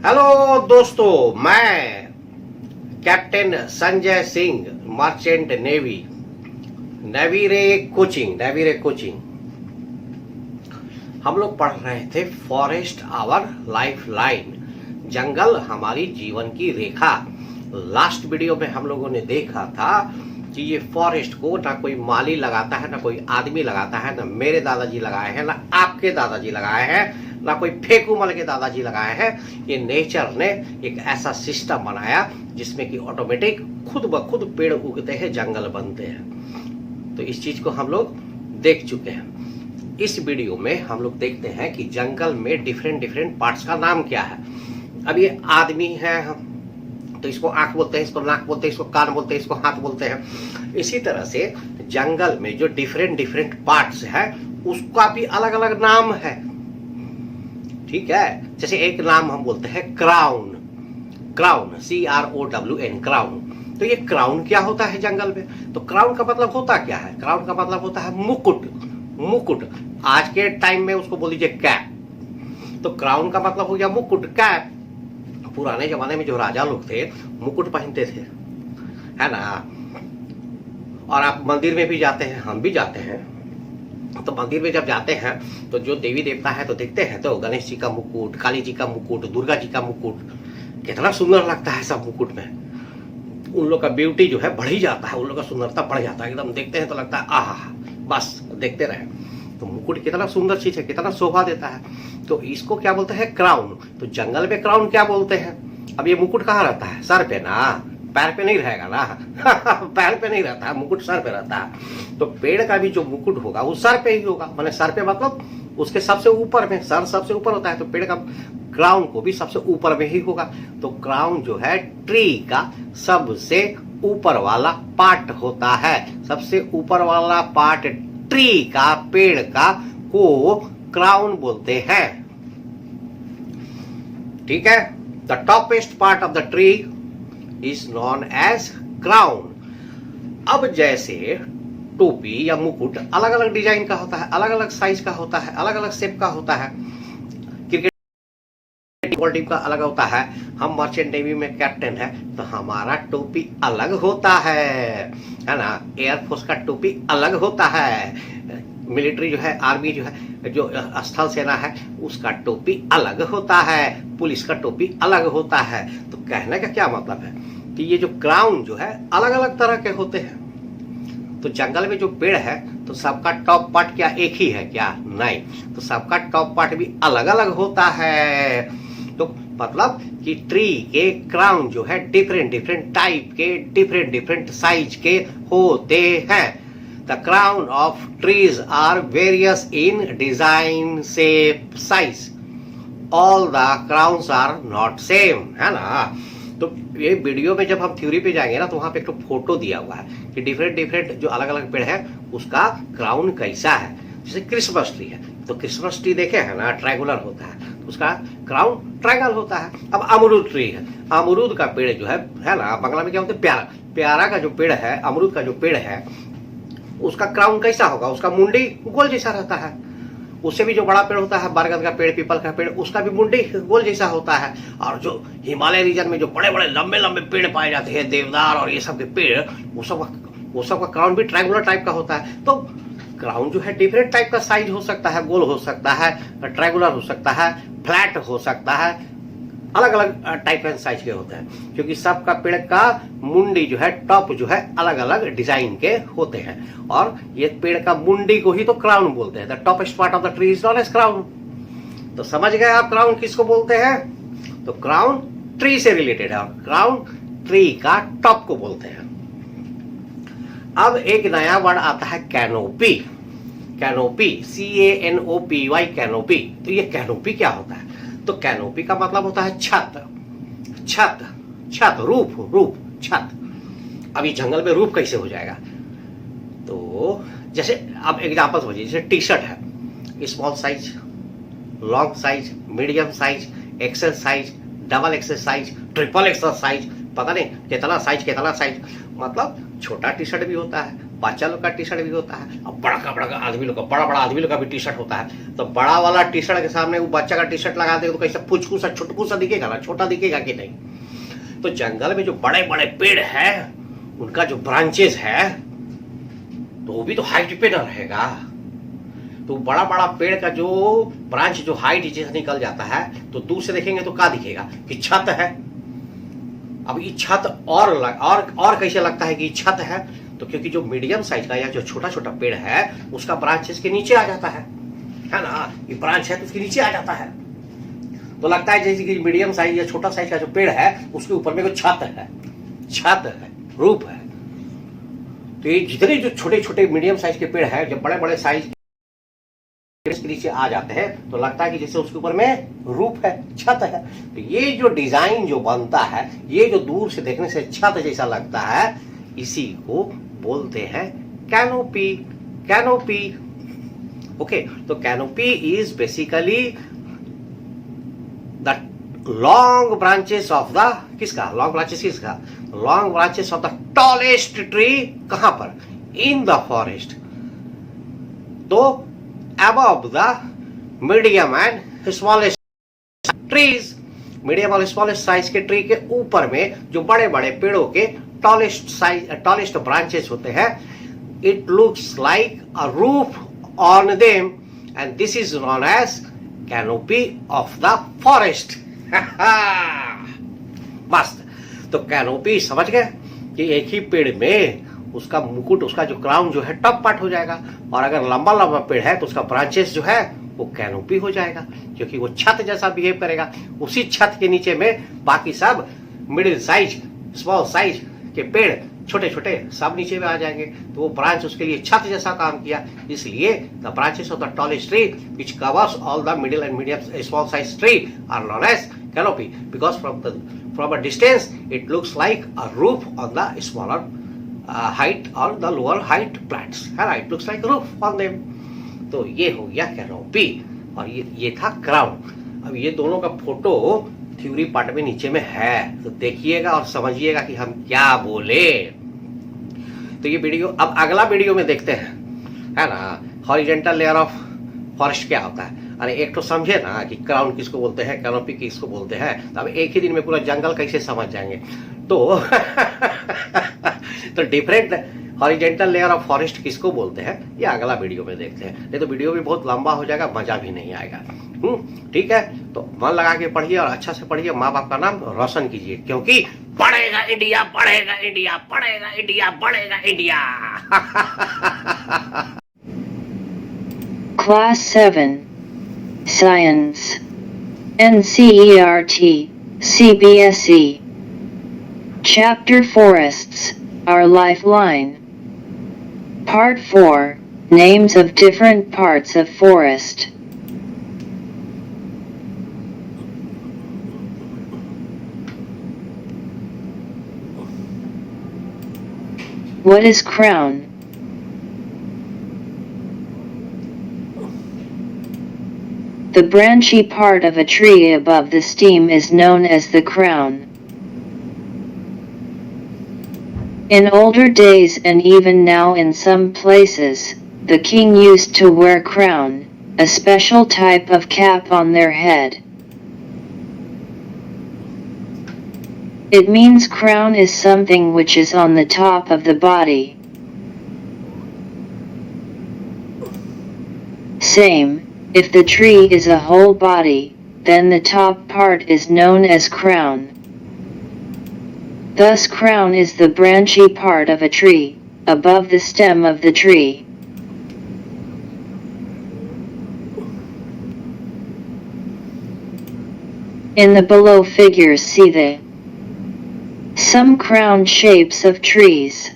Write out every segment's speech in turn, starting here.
Hello दोस्तों, मैं captain Sanjay Singh, merchant navy, नेवीरे कोचिंग। हम लोग पढ़ रहे थे फॉरेस्ट आवर लाइफ लाइन, जंगल हमारी जीवन की रेखा। लास्ट वीडियो में हम लोगों ने देखा था कि ये फॉरेस्ट को ना कोई माली लगाता है, ना कोई आदमी लगाता है, ना मेरे दादाजी लगाए हैं, ना आपके दादाजी लगाए हैं, ना कोई फेकू मल के दादाजी लगाए हैं। ये नेचर ने एक ऐसा सिस्टम बनाया जिसमें कि ऑटोमेटिक खुद ब खुद पेड़ उगते हैं, जंगल बनते हैं। तो इस चीज को हम लोग देख चुके हैं। इस वीडियो में हम लोग देखते हैं कि जंगल में डिफरेंट पार्ट्स का नाम क्या है। अब ये आदमी है तो इसको आंख बोलते हैं, इसको नाक बोलते हैं, इसको कान बोलते हैं, इसको हाथ बोलते हैं। इसी तरह से जंगल में जो डिफरेंट पार्ट्स है उसका भी अलग अलग नाम है, ठीक है। जैसे एक नाम हम बोलते हैं क्राउन, CROWN, क्राउन। तो ये क्राउन क्या होता है जंगल में? तो क्राउन का मतलब होता क्या है? क्राउन का मतलब होता है मुकुट। आज के टाइम में उसको बोल दीजिए कैप। तो क्राउन का मतलब हो गया मुकुट, कैप। पुराने जमाने में जो राजा लोग थे मुकुट पहनते थे, है ना। और आप मंदिर में भी जाते हैं, हम भी जाते हैं। तो मंदिर में जब जाते हैं तो जो देवी देवता है तो देखते हैं तो गणेश जी का मुकुट, काली जी का मुकुट, दुर्गा जी का मुकुट, कितना सुंदर लगता है सब मुकुट में। उन लोग का ब्यूटी जो है बढ़ ही जाता है, उन लोग का सुंदरता बढ़ जाता है। एकदम देखते हैं तो लगता है आहा, बस देखते रहे। तो मुकुट कितना सुंदर चीज है, कितना शोभा देता है। तो इसको क्या बोलते हैं? क्राउन। तो जंगल में क्राउन क्या बोलते हैं? अब ये मुकुट कहाँ रहता है? सर पे ना, पैर पे नहीं रहेगा ना। पैर पे नहीं रहता है मुकुट, सर पे रहता है। तो पेड़ का भी जो मुकुट होगा वो सर पे ही होगा। माने सर पे मतलब उसके सबसे ऊपर में, सर सबसे ऊपर होता है तो पेड़ का क्राउन को भी सबसे ऊपर में ही होगा। तो क्राउन जो है ट्री का सबसे ऊपर वाला पार्ट होता है। सबसे ऊपर वाला पार्ट ट्री का, पेड़ का, को क्राउन बोलते हैं, ठीक है। The toppest part of the tree is known as crown. अब जैसे टोपी या मुकुट अलग अलग डिजाइन का होता है, अलग अलग साइज का होता है, अलग अलग शेप का होता है। क्रिकेट टीम का अलग होता है। हम मर्चेंट नेवी में कैप्टन है तो हमारा टोपी अलग होता है ना। एयरफोर्स का टोपी अलग होता है। मिलिट्री जो है, आर्मी जो है, जो स्थल सेना है, उसका टोपी अलग होता है। पुलिस का टोपी अलग होता है। तो कहने का क्या मतलब है कि ये जो क्राउन जो है अलग अलग तरह के होते हैं। तो जंगल में जो पेड़ है तो सबका टॉप पार्ट क्या एक ही है क्या? नहीं, तो सबका टॉप पार्ट भी अलग अलग होता है। तो मतलब कि ट्री के क्राउन जो है डिफरेंट टाइप के, डिफरेंट साइज के होते हैं। The crown of trees are various in design, shape, size. All the crowns are not same, है ना। तो ये वीडियो में जब हम थ्योरी पे जाएंगे ना तो वहां पे एक तो फोटो दिया हुआ है कि डिफरेंट जो अलग अलग पेड़ है उसका क्राउन कैसा है। जैसे क्रिसमस ट्री है तो क्रिसमस ट्री देखे है ना, ट्रायंगुलर होता है तो उसका क्राउन ट्रायंगल होता है। अब अमरूद ट्री है, अमरूद का पेड़ जो है ना, बंगला में क्या होता है? प्यारा का जो पेड़ है, अमरूद का जो पेड़ है, उसका क्राउन कैसा होगा? उसका मुंडी गोल जैसा रहता है। उससे भी जो बड़ा पेड़ होता है, बरगद का पेड़, पीपल का पेड़, उसका भी मुंडी गोल जैसा होता है। और जो हिमालय रीजन में जो बड़े लंबे पेड़ पाए जाते हैं, देवदार और ये सब के पेड़, वो सब का क्राउन भी ट्रायंगुलर टाइप का होता है। तो क्राउन जो है डिफरेंट टाइप का साइज हो सकता है, गोल हो सकता है, ट्रायंगुलर हो सकता है, फ्लैट हो सकता है, अलग अलग टाइप एंड साइज के होते हैं। क्योंकि सबका पेड़ का मुंडी जो है, टॉप जो है, अलग अलग डिजाइन के होते हैं। और ये पेड़ का मुंडी को ही तो क्राउन बोलते हैं। The toppest part of the tree is known as crown. तो समझ गए आप क्राउन किसको बोलते हैं? तो क्राउन ट्री से रिलेटेड है और क्राउन ट्री का टॉप को बोलते हैं। अब एक नया वर्ड आता है कैनोपी। Canopy, CANOPY, canopy. तो ये कैनोपी क्या होता है? तो कैनोपी का मतलब होता है छत, रूफ, छत। अब ये जंगल में रूफ कैसे हो जाएगा? तो जैसे अब एग्जांपल समझिए, जैसे टी शर्ट है, small size, long size, medium size, XL size, double XL size, triple XL size, पता नहीं कितना साइज। मतलब छोटा टी शर्ट भी होता है, बच्चा लोग का टी शर्ट भी होता है, और बड़ा आदमी लोग का, बड़ा बड़ा आदमी लोग का भी टी शर्ट होता है। तो बड़ा वाला टी शर्ट के सामने वो बच्चा का टी शर्ट लगा दे तो कैसे पुचकू सा छुटकू सा दिखेगा ना, छोटा दिखेगा कि नहीं। तो जंगल में जो बड़े बड़े पेड़ है उनका जो ब्रांचेस है तो वो भी तो हाइट पे ना रहेगा। तो बड़ा बड़ा पेड़ का जो ब्रांच जो हाइट जैसे निकल जाता है तो दूर से देखेंगे तो क्या दिखेगा कि छत है। अब ये छत और कैसे लगता है कि छत है, तो क्योंकि जो मीडियम साइज का या जो छोटा छोटा पेड़ है उसका ब्रांच इसके नीचे आ जाता है ना, ये ब्रांच है तो उसके नीचे आ जाता है, तो लगता है जैसे कि मीडियम साइज या छोटा साइज का जो पेड़ है उसके ऊपर में कोई छत है, रूप है। तो ये जितने जो छोटे छोटे मीडियम साइज के पेड़ है जब बड़े बड़े साइज के नीचे आ जाते हैं तो लगता है कि जैसे उसके ऊपर में रूप है, छत है। तो ये जो डिजाइन जो बनता है, ये जो दूर से देखने से छत जैसा लगता है, इसी को बोलते हैं कैनोपी। ओके, तो canopy is basically the long branches of the long branches of the tallest tree. कहां पर? In the forest. तो above the medium and smallest trees, medium और स्मॉलेस्ट साइज के ट्री के ऊपर में जो बड़े बड़े पेड़ों के टॉलेस्ट ब्रांचेस होते हैं, it looks like a roof on them and this is known as canopy of the forest. मस्त। तो कैनोपी समझ गए कि एक ही पेड़ में उसका मुकुट, उसका जो क्राउन जो है टॉप पार्ट हो जाएगा, और अगर लंबा लंबा पेड़ है तो उसका ब्रांचेस जो है वो कैनोपी हो जाएगा, क्योंकि वो छत जैसा बिहेव करेगा। उसी छत के नीचे में बाकी सब मिडिल साइज, स्मॉल साइज के पेड़ छोटे छोटे सब नीचे में आ जाएंगे। तो वो ब्रांच उसके लिए छत जैसा काम किया, इसलिए the branches of the tallest tree which covers all the middle and medium small size tree are known as canopy, because from a distance it looks like a roof on the smaller height or the lower height plants, है ना, it looks like roof on them। तो ये हो गया canopy और ये था crown. अब ये दोनों का फोटो थ्योरी पार्ट में नीचे में है, तो देखिएगा और समझिएगा कि हम क्या बोले। तो ये वीडियो अब अगला वीडियो में देखते हैं, है ना, हॉरिजॉन्टल लेयर ऑफ फॉरेस्ट क्या होता है। अरे एक तो समझे ना कि क्राउन किसको बोलते हैं, कैनोपी किसको बोलते हैं, तो अब एक ही दिन में पूरा जंगल कैसे समझ जाएंगे। तो different horizontal layer of forest किसको बोलते हैं ये अगला वीडियो में देखते हैं, नहीं तो वीडियो भी बहुत लंबा हो जाएगा, मजा भी नहीं आएगा। ठीक है, तो मन लगा के पढ़िए और अच्छा से पढ़िए, माँ बाप का नाम रोशन कीजिए, क्योंकि पढ़ेगा इंडिया, पढ़ेगा इंडिया, पढ़ेगा इंडिया, बढ़ेगा India. Class 7 Science NCERT CBSE Chapter Forests, Our Lifeline. Part 4, Names of Different Parts of Forest. What is crown? The branchy part of a tree above the stem is known as the crown. In older days and even now in some places, the king used to wear crown, a special type of cap on their head. It means crown is something which is on the top of the body. Same, if the tree is a whole body, then the top part is known as crown. Thus crown is the branchy part of a tree, above the stem of the tree. In the below figures see the some crown shapes of trees.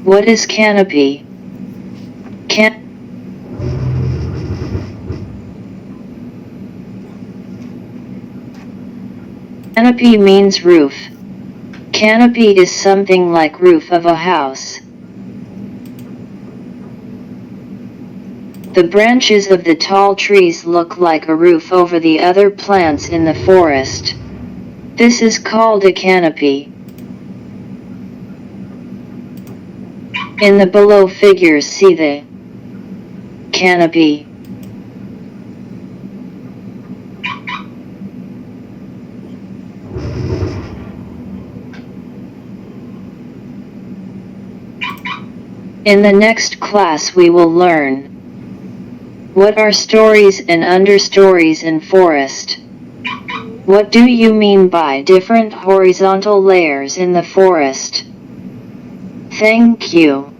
What is canopy? Canopy means roof. Canopy is something like roof of a house. The branches of the tall trees look like a roof over the other plants in the forest. This is called a canopy. In the below figures, see the canopy. In the next class we will learn what are stories and understories in forest. What do you mean by different horizontal layers in the forest? Thank you.